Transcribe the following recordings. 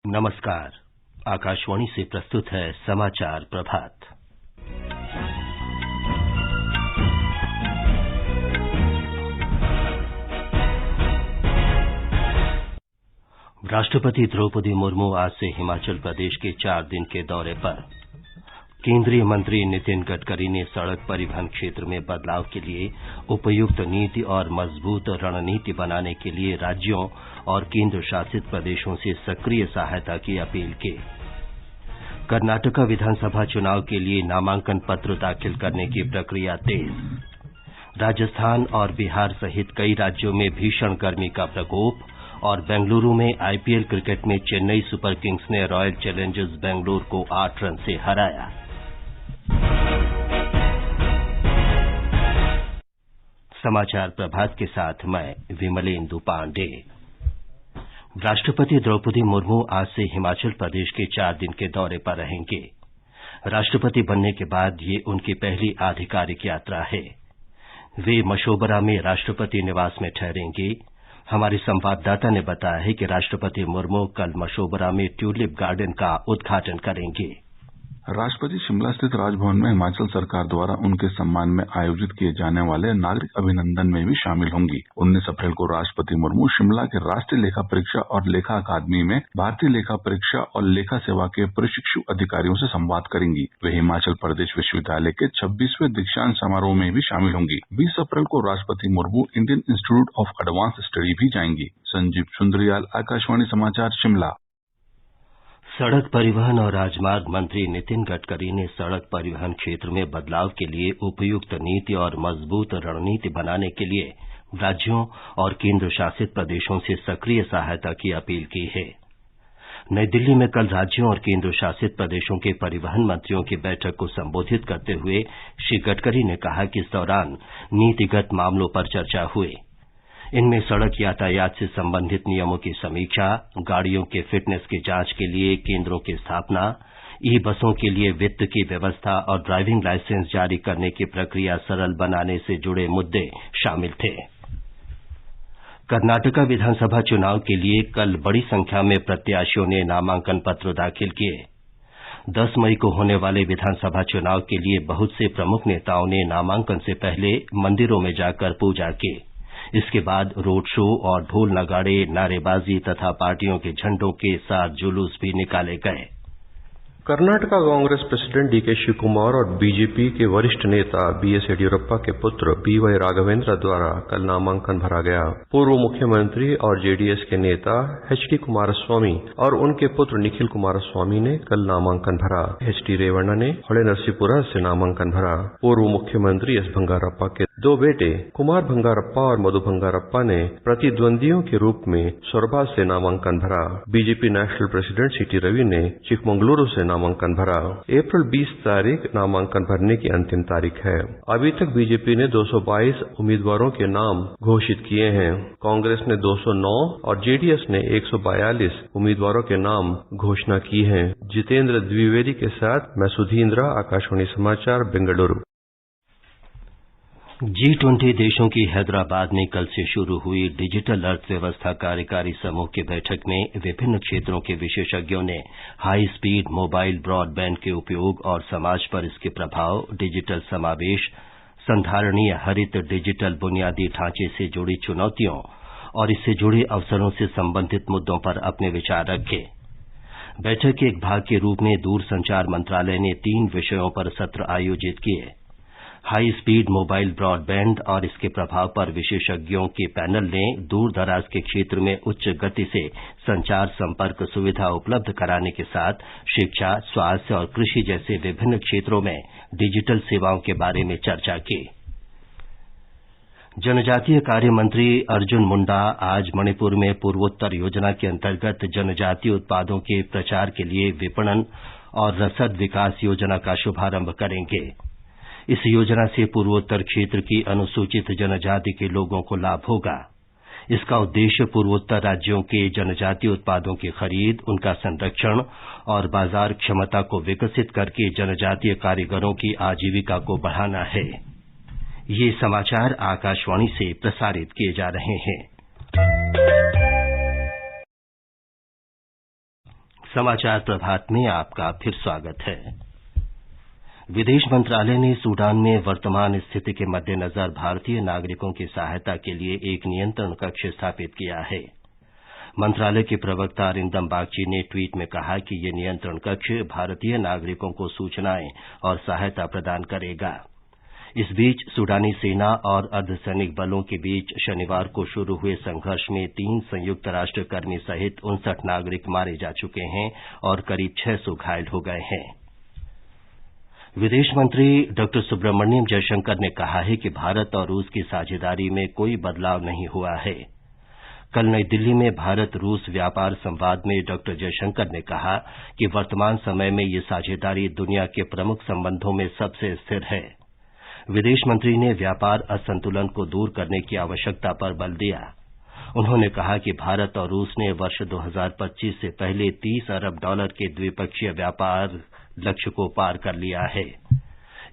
नमस्कार। आकाशवाणी से प्रस्तुत है समाचार प्रभात। राष्ट्रपति द्रौपदी मुर्मू आज से हिमाचल प्रदेश के 4 दिन के दौरे पर। केंद्रीय मंत्री नितिन गडकरी ने सड़क परिवहन क्षेत्र में बदलाव के लिए उपयुक्त नीति और मजबूत रणनीति बनाने के लिए राज्यों और केंद्र शासित प्रदेशों से सक्रिय सहायता की अपील की। कर्नाटक विधानसभा चुनाव के लिए नामांकन पत्र दाखिल करने की प्रक्रिया तेज। राजस्थान और बिहार सहित कई राज्यों में भीषण गर्मी का प्रकोप और बेंगलुरु में आईपीएल क्रिकेट में चेन्नई सुपर किंग्स ने रॉयल चैलेंजर्स बेंगलुरु को 8 रन से हराया। समाचार प्रभात के साथ मैं विमलेंदु पांडे। राष्ट्रपति द्रौपदी मुर्मू आज से हिमाचल प्रदेश के 4 दिन के दौरे पर रहेंगे। राष्ट्रपति बनने के बाद ये उनकी पहली आधिकारिक यात्रा है। वे मशोबरा में राष्ट्रपति निवास में ठहरेंगे। हमारे संवाददाता ने बताया है कि राष्ट्रपति मुर्मू कल मशोबरा में ट्यूलिप गार्डन का उद्घाटन करेंगे। राष्ट्रपति शिमला स्थित राजभवन में हिमाचल सरकार द्वारा उनके सम्मान में आयोजित किए जाने वाले नागरिक अभिनंदन में भी शामिल होंगी। 19 अप्रैल को राष्ट्रपति मुर्मू शिमला के राष्ट्रीय लेखा परीक्षा और लेखा अकादमी में भारतीय लेखा परीक्षा और लेखा सेवा के प्रशिक्षु अधिकारियों से संवाद करेंगी। वे हिमाचल प्रदेश विश्वविद्यालय के 26वें दीक्षांत समारोह में भी शामिल होंगी। 20 अप्रैल को राष्ट्रपति Murmu Indian institute of advance study भी जाएंगी। संजीव सुंदरियाल, आकाशवाणी समाचार, शिमला। सड़क परिवहन और राजमार्ग मंत्री नितिन गडकरी ने सड़क परिवहन क्षेत्र में बदलाव के लिए उपयुक्त नीति और मजबूत रणनीति बनाने के लिए राज्यों और केंद्र शासित प्रदेशों से सक्रिय सहायता की अपील की है। नई दिल्ली में कल राज्यों और केंद्र शासित प्रदेशों के परिवहन मंत्रियों की बैठक को संबोधित करते हुए श्री गडकरी ने कहा कि इस दौरान नीतिगत मामलों पर चर्चा हुई। इनमें सड़क यातायात से संबंधित नियमों की समीक्षा, गाड़ियों के फिटनेस की जांच के लिए केंद्रों की स्थापना, ई बसों के लिए वित्त की व्यवस्था और ड्राइविंग लाइसेंस जारी करने की प्रक्रिया सरल बनाने से जुड़े मुद्दे शामिल थे। कर्नाटक विधानसभा चुनाव के लिए कल बड़ी संख्या में प्रत्याशियों ने नामांकन पत्र दाखिल किए। 10 मई को होने वाले विधानसभा चुनाव के लिए बहुत से प्रमुख नेताओं ने नामांकन से पहले मंदिरों में जाकर पूजा की। इसके बाद रोड शो और ढोल नगाड़े, नारेबाजी तथा पार्टियों के झंडों के साथ जुलूस भी निकाले गए। कर्नाटक कांग्रेस प्रेसिडेंट डीके शिवकुमार और बीजेपी के वरिष्ठ नेता बीएस येडियुरप्पा के पुत्र बीवाई राघवेंद्र द्वारा कल नामांकन भरा गया। पूर्व मुख्यमंत्री और जेडीएस के नेता एचडी कुमारस्वामी और उनके पुत्र निखिल कुमारस्वामी ने कल नामांकन भरा। एचडी रेवण्णा ने होले नरसीपुरा से नामांकन भरा। पूर्व मुख्यमंत्री एस भंगारप्पा के 2 बेटे कुमार भंगारप्पा और मधु भंगारप्पा ने प्रतिद्वंदियों के रूप में सोरबा से नामांकन भरा। बीजेपी नेशनल प्रेसिडेंट सीटी रवि ने चिकमंगलुरु से नामांकन भरा। अप्रैल 20 तारीख नामांकन भरने की अंतिम तारीख है। अभी तक बीजेपी ने 222 उम्मीदवारों के नाम घोषित किए हैं। कांग्रेस ने 209 और जेडीएस ने 142 उम्मीदवारों के नाम घोषणा की है। जितेंद्र द्विवेदी के साथ मैं सुधींद्र, आकाशवाणी समाचार, बेंगलुरु। G20 देशों की हैदराबाद में कल से शुरू हुई डिजिटल अर्थव्यवस्था कार्यकारी समूह की बैठक में विभिन्न क्षेत्रों के विशेषज्ञों ने हाई स्पीड मोबाइल ब्रॉडबैंड के उपयोग और समाज पर इसके प्रभाव, डिजिटल समावेश, संधारणीय हरित डिजिटल बुनियादी ढांचे से जुड़ी चुनौतियों और इससे जुड़े अवसरों से संबंधित मुद्दों पर अपने विचार रखे। बैठक के एक भाग के रूप में दूरसंचार मंत्रालय ने 3 विषयों पर सत्र आयोजित किए। हाई स्पीड मोबाइल ब्रॉडबैंड और इसके प्रभाव पर विशेषज्ञों के पैनल ने दूर दराज के क्षेत्र में उच्च गति से संचार संपर्क सुविधा उपलब्ध कराने के साथ शिक्षा, स्वास्थ्य और कृषि जैसे विभिन्न क्षेत्रों में डिजिटल सेवाओं के बारे में चर्चा की। जनजातीय कार्य मंत्री अर्जुन मुंडा आज मणिपुर में पूर्वोत्तर योजना के अंतर्गत जनजातीय उत्पादों के प्रचार के लिए विपणन और रसद विकास योजना का शुभारंभ करेंगे। इस योजना से पूर्वोत्तर क्षेत्र की अनुसूचित जनजाति के लोगों को लाभ होगा। इसका उद्देश्य पूर्वोत्तर राज्यों के जनजातीय उत्पादों की खरीद, उनका संरक्षण और बाजार क्षमता को विकसित करके जनजातीय कारीगरों की आजीविका को बढ़ाना है। ये समाचार आकाशवाणी से प्रसारित किए जा रहे हैं। समाचार प्रभात में आपका फिर स्वागत है। विदेश मंत्रालय ने सूडान में वर्तमान स्थिति के मद्देनजर भारतीय नागरिकों की सहायता के लिए एक नियंत्रण कक्ष स्थापित किया है। मंत्रालय के प्रवक्ता अरिंदम बागची ने ट्वीट में कहा कि ये नियंत्रण कक्ष भारतीय नागरिकों को सूचनाएं और सहायता प्रदान करेगा। इस बीच सूडानी सेना और अर्धसैनिक बलों के बीच शनिवार को शुरू हुए संघर्ष में 3 संयुक्त राष्ट्र कर्मी सहित 59 नागरिक मारे जा चुके हैं और करीब 600 घायल हो गए हैं। विदेश मंत्री डॉ सुब्रमण्यम जयशंकर ने कहा है कि भारत और रूस की साझेदारी में कोई बदलाव नहीं हुआ है। कल नई दिल्ली में भारत रूस व्यापार संवाद में डॉ जयशंकर ने कहा कि वर्तमान समय में ये साझेदारी दुनिया के प्रमुख संबंधों में सबसे स्थिर है। विदेश मंत्री ने व्यापार असंतुलन को दूर करने की आवश्यकता पर बल दिया। उन्होंने कहा कि भारत और रूस ने वर्ष 2025 से पहले $30 अरब के द्विपक्षीय व्यापार लक्ष्य को पार कर लिया है।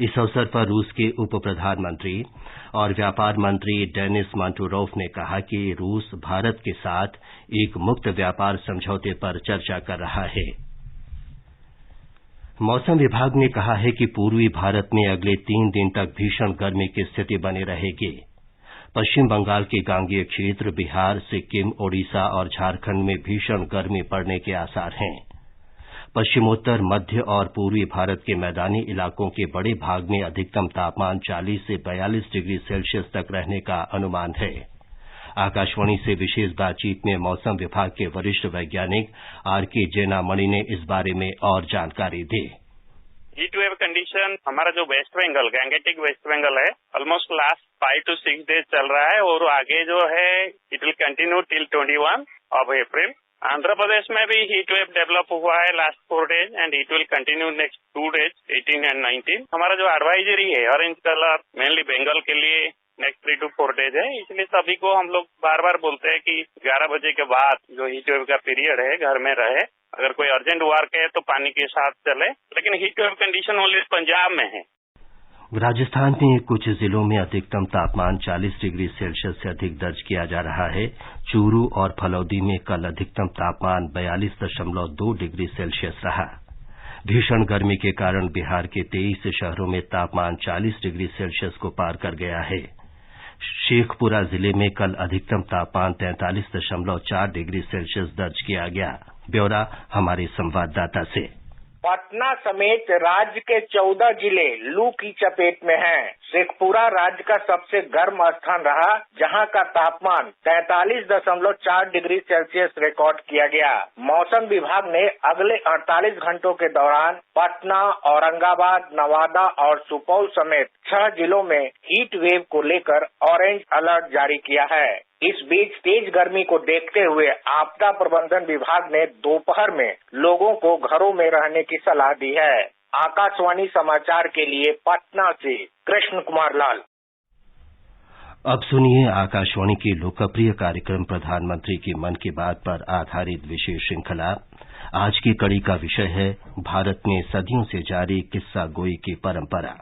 इस अवसर पर रूस के उप प्रधानमंत्री और व्यापार मंत्री डेनिस मांटुरोव ने कहा कि रूस भारत के साथ एक मुक्त व्यापार समझौते पर चर्चा कर रहा है। मौसम विभाग ने कहा है कि पूर्वी भारत में अगले 3 दिन तक भीषण गर्मी की स्थिति बनी रहेगी। पश्चिम बंगाल के गांगेय क्षेत्र, बिहार, सिक्किम, ओडिशा और झारखंड में भीषण गर्मी पड़ने के आसार हैं। पश्चिमोत्तर, मध्य और पूर्वी भारत के मैदानी इलाकों के बड़े भाग में अधिकतम तापमान 40 से 42 डिग्री सेल्सियस तक रहने का अनुमान है। आकाशवाणी से विशेष बातचीत में मौसम विभाग के वरिष्ठ वैज्ञानिक आरके जैनामणि ने इस बारे में और जानकारी दी। हीट वेव कंडीशन हमारा जो वेस्ट बंगाल, गैंगेटिक वेस्ट बंगाल है, ऑलमोस्ट लास्ट 5 to 6 डेज चल रहा है और आगे जो है it will continue till 21 of April। Andhra Pradesh में भी हीट वेव डेवलप हुआ है last 4 days and it will continue next 2 days 18 and 19। हमारा जो एडवाइजरी है ऑरेंज कलर मेनली बंगाल के लिए नेक्स्ट 3 to 4 डेज है, इसलिए सभी को हम लोग बार बार बोलते हैं कि 11 बजे के बाद जो हीट वेव का पीरियड है घर में रहे। अगर कोई अर्जेंट वर्क है तो पानी के साथ चले, लेकिन heat wave condition only Punjab में है। राजस्थान में कुछ जिलों में अधिकतम तापमान 40 डिग्री सेल्सियस से अधिक दर्ज किया जा रहा है। चूरू और फलौदी में कल अधिकतम तापमान 42.2 डिग्री सेल्सियस रहा। भीषण गर्मी के कारण बिहार के 23 शहरों में तापमान 40 डिग्री सेल्सियस को पार कर गया है। शेखपुरा जिले में कल अधिकतम तापमान 43.4 डिग्री सेल्सियस दर्ज किया गया। ब्यौरा हमारे संवाददाता से। पटना समेत राज्य के 14 जिले लू की चपेट में हैं। शेखपुरा राज्य का सबसे गर्म स्थान रहा, जहां का तापमान 43.4 डिग्री सेल्सियस रिकॉर्ड किया गया। मौसम विभाग ने अगले 48 घंटों के दौरान पटना, औरंगाबाद, नवादा और सुपौल समेत 6 जिलों में हीट वेव को लेकर ऑरेंज अलर्ट जारी किया है। इस बीच तेज गर्मी को देखते हुए आपदा प्रबंधन विभाग ने दोपहर में लोगों को घरों में रहने की सलाह दी है। आकाशवाणी समाचार के लिए पटना से कृष्ण कुमार लाल। अब सुनिए आकाशवाणी की लोकप्रिय कार्यक्रम प्रधानमंत्री की मन की बात पर आधारित विशेष श्रृंखला। आज की कड़ी का विषय है भारत में सदियों से जारी किस्सा गोई की परंपरा।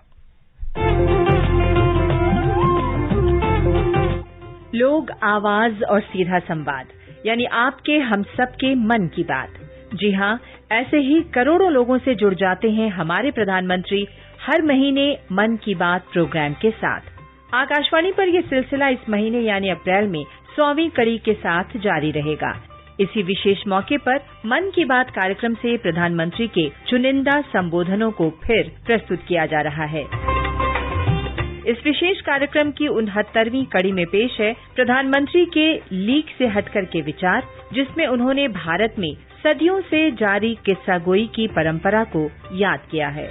लोग, आवाज और सीधा संवाद, यानी आपके हम सबके मन की बात। जी हाँ, ऐसे ही करोड़ों लोगों से जुड़ जाते हैं हमारे प्रधानमंत्री हर महीने मन की बात प्रोग्राम के साथ। आकाशवाणी पर यह सिलसिला इस महीने यानी अप्रैल में 100वीं कड़ी के साथ जारी रहेगा। इसी विशेष मौके पर मन की बात कार्यक्रम से प्रधानमंत्री के चुनिंदा संबोधनों को फिर प्रस्तुत किया जा रहा है। इस विशेष कार्यक्रम की 69वीं कड़ी में पेश है प्रधानमंत्री के लीक से हटकर के विचार, जिसमें उन्होंने भारत में सदियों से जारी किस्सागोई की परंपरा को याद किया है।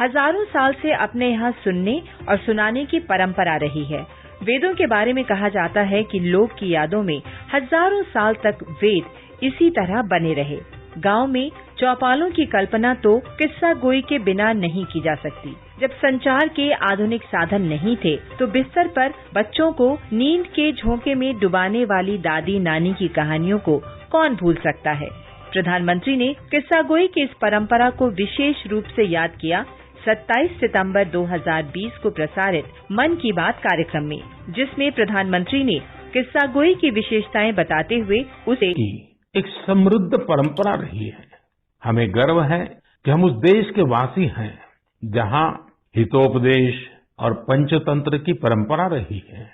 हजारों साल से अपने यहाँ सुनने और सुनाने की परंपरा रही है। वेदों के बारे में कहा जाता है कि लोक की यादों में हजारों साल तक वेद इसी तरह बने रहे। गांव में चौपालों की कल्पना तो किस्सा गोई के बिना नहीं की जा सकती। जब संचार के आधुनिक साधन नहीं थे तो बिस्तर पर बच्चों को नींद के झोंके में डुबाने वाली दादी नानी की कहानियों को कौन भूल सकता है। प्रधानमंत्री ने किस्सा गोई की इस परंपरा को विशेष रूप से याद किया 27 सितंबर 2020 को प्रसारित मन की बात कार्यक्रम में, जिसमें प्रधानमंत्री ने किस्सा गोई की विशेषताएं बताते हुए उसे एक समृद्ध परंपरा रही है। हमें गर्व है कि हम उस देश के वासी हैं जहां हितोपदेश और पंचतंत्र की परंपरा रही है,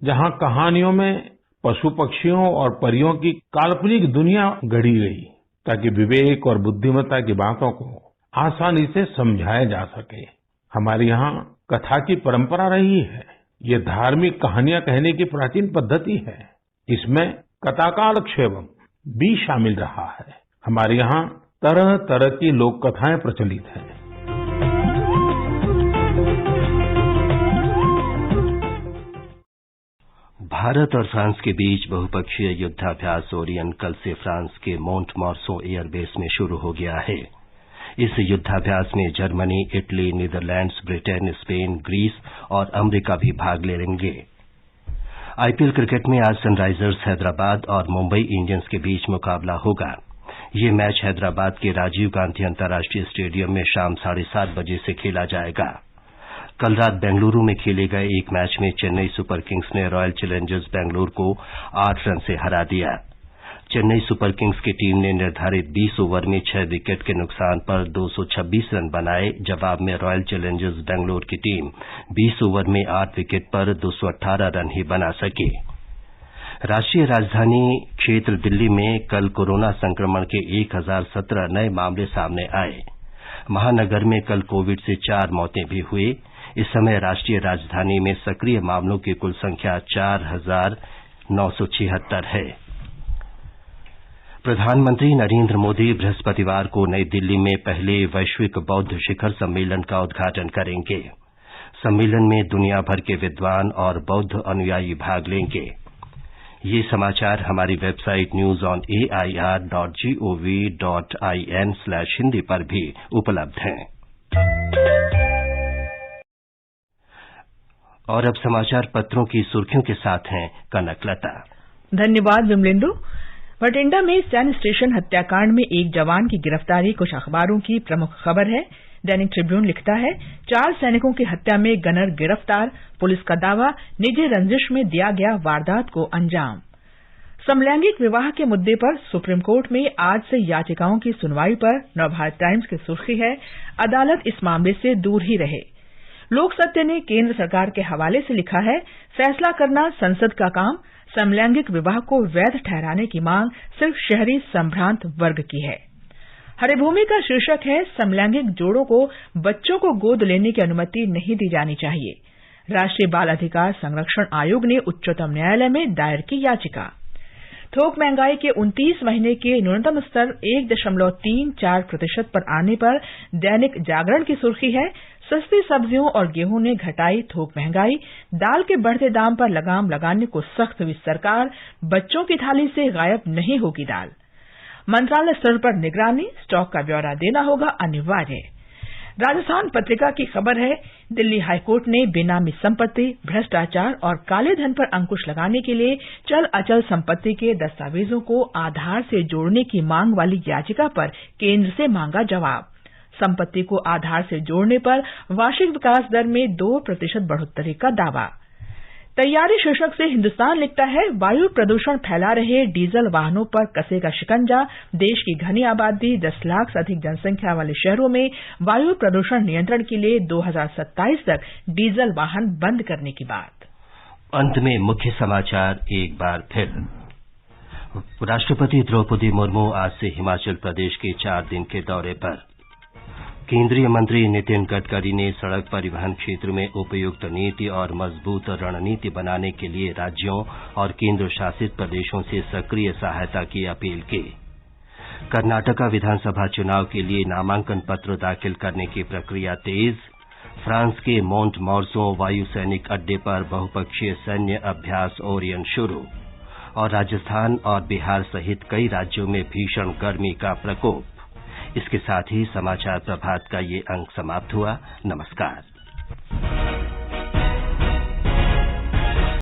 जहां कहानियों में पशु पक्षियों और परियों की काल्पनिक दुनिया गढ़ी गई ताकि विवेक और बुद्धिमत्ता की बातों को आसानी से समझाया जा सके। हमारे यहाँ कथा की परंपरा रही है। ये धार्मिक कहानियां कहने की प्राचीन पद्धति है। इसमें कथाकालक्षेपम भी शामिल रहा है। हमारे यहाँ तरह तरह की लोक कथाएं प्रचलित हैं। भारत और फ्रांस के बीच बहुपक्षीय युद्धाभ्यास ओरियन कल से फ्रांस के मोंट मार्सो एयरबेस में शुरू हो गया है। इस युद्धाभ्यास में Germany, Italy, Netherlands, Britain, Spain, Greece और अमेरिका भी भाग लेंगे। आईपीएल क्रिकेट में आज सनराइजर्स हैदराबाद और मुंबई इंडियंस के बीच मुकाबला होगा। ये मैच हैदराबाद के राजीव गांधी अंतर्राष्ट्रीय स्टेडियम में शाम 7:30 बजे से खेला जाएगा। कल रात बेंगलुरु में खेले गए एक मैच में चेन्नई सुपर किंग्स ने रॉयल चैलेंजर्स बेंगलुरु को 8 रन से हरा दिया। चेन्नई सुपर किंग्स की टीम ने निर्धारित 20 ओवर में 6 विकेट के नुकसान पर 226 रन बनाए। जवाब में रॉयल चैलेंजर्स बेंगलुरु की टीम 20 ओवर में 8 विकेट पर 218 रन ही बना सके। राष्ट्रीय राजधानी क्षेत्र दिल्ली में कल कोरोना संक्रमण के 1017 नए मामले सामने आए। महानगर में कल कोविड से 4 मौतें भी हुई। इस समय राष्ट्रीय राजधानी में सक्रिय मामलों की कुल संख्या 4,976 है। प्रधानमंत्री नरेंद्र मोदी बृहस्पतिवार को नई दिल्ली में पहले वैश्विक बौद्ध शिखर सम्मेलन का उद्घाटन करेंगे। सम्मेलन में दुनिया भर के विद्वान और बौद्ध अनुयायी भाग लेंगे। ये समाचार हमारी वेबसाइट newsonair.gov.in/hindi पर भी उपलब्ध हैं। और अब समाचार पत्रों की सुर्खियों के साथ हैं कनकलता। धन्यवाद विमलेंदु। बठिंडा में सैन्य स्टेशन हत्याकांड में एक जवान की गिरफ्तारी कुछ अखबारों की प्रमुख खबर है। दैनिक ट्रिब्यून लिखता है 4 सैनिकों की हत्या में गनर गिरफ्तार, पुलिस का दावा निजी रंजिश में दिया गया वारदात को अंजाम। समलैंगिक विवाह के मुद्दे पर सुप्रीम कोर्ट में आज से याचिकाओं की सुनवाई पर नवभारत टाइम्स की सुर्खी है, अदालत इस मामले से दूर ही रहे। लोक सत्य ने केंद्र सरकार के हवाले से लिखा है, फैसला करना संसद का काम, समलैंगिक विवाह को वैध ठहराने की मांग सिर्फ शहरी संभ्रांत वर्ग की है। हरिभूमि का शीर्षक है, समलैंगिक जोड़ों को बच्चों को गोद लेने की अनुमति नहीं दी जानी चाहिए। राष्ट्रीय बाल अधिकार संरक्षण आयोग ने उच्चतम न्यायालय में दायर की याचिका। थोक महंगाई के 29 महीने के न्यूनतम स्तर 1.34% पर आने पर दैनिक जागरण की सुर्खी है, सस्ती सब्जियों और गेहूं ने घटाई थोक महंगाई, दाल के बढ़ते दाम पर लगाम लगाने को सख्त हुई सरकार, बच्चों की थाली से गायब नहीं होगी दाल। मंत्रालय स्तर पर निगरानी, स्टॉक का ब्यौरा देना होगा अनिवार्य। राजस्थान पत्रिका की खबर है, दिल्ली हाईकोर्ट ने बेनामी संपत्ति, भ्रष्टाचार और काले धन पर अंकुश लगाने के लिए चल अचल संपत्ति के दस्तावेजों को आधार से जोड़ने की मांग वाली याचिका पर केंद्र से मांगा जवाब। संपत्ति को आधार से जोड़ने पर वार्षिक विकास दर में 2% बढ़ोतरी का दावा। तैयारी शीर्षक से हिन्दुस्तान लिखता है, वायु प्रदूषण फैला रहे डीजल वाहनों पर कसेगा शिकंजा, देश की घनी आबादी 10 लाख से अधिक जनसंख्या वाले शहरों में वायु प्रदूषण नियंत्रण के लिए 2027 तक डीजल वाहन बंद करने की बात। अंत में मुख्य समाचार एक बार फिर। राष्ट्रपति द्रौपदी मुर्मू आज से हिमाचल प्रदेश के 4 दिन के दौरे पर। केंद्रीय मंत्री नितिन गडकरी ने सड़क परिवहन क्षेत्र में उपयुक्त नीति और मजबूत रणनीति बनाने के लिए राज्यों और केंद्र शासित प्रदेशों से सक्रिय सहायता की अपील की। कर्नाटका विधानसभा चुनाव के लिए नामांकन पत्र दाखिल करने की प्रक्रिया तेज। फ्रांस के मोंट मार्सो वायु सैनिक अड्डे पर बहुपक्षीय सैन्य अभ्यास ओरियन शुरू। और राजस्थान और बिहार सहित कई राज्यों में भीषण गर्मी का प्रकोप। इसके साथ ही समाचार प्रभात का ये अंक समाप्त हुआ। नमस्कार।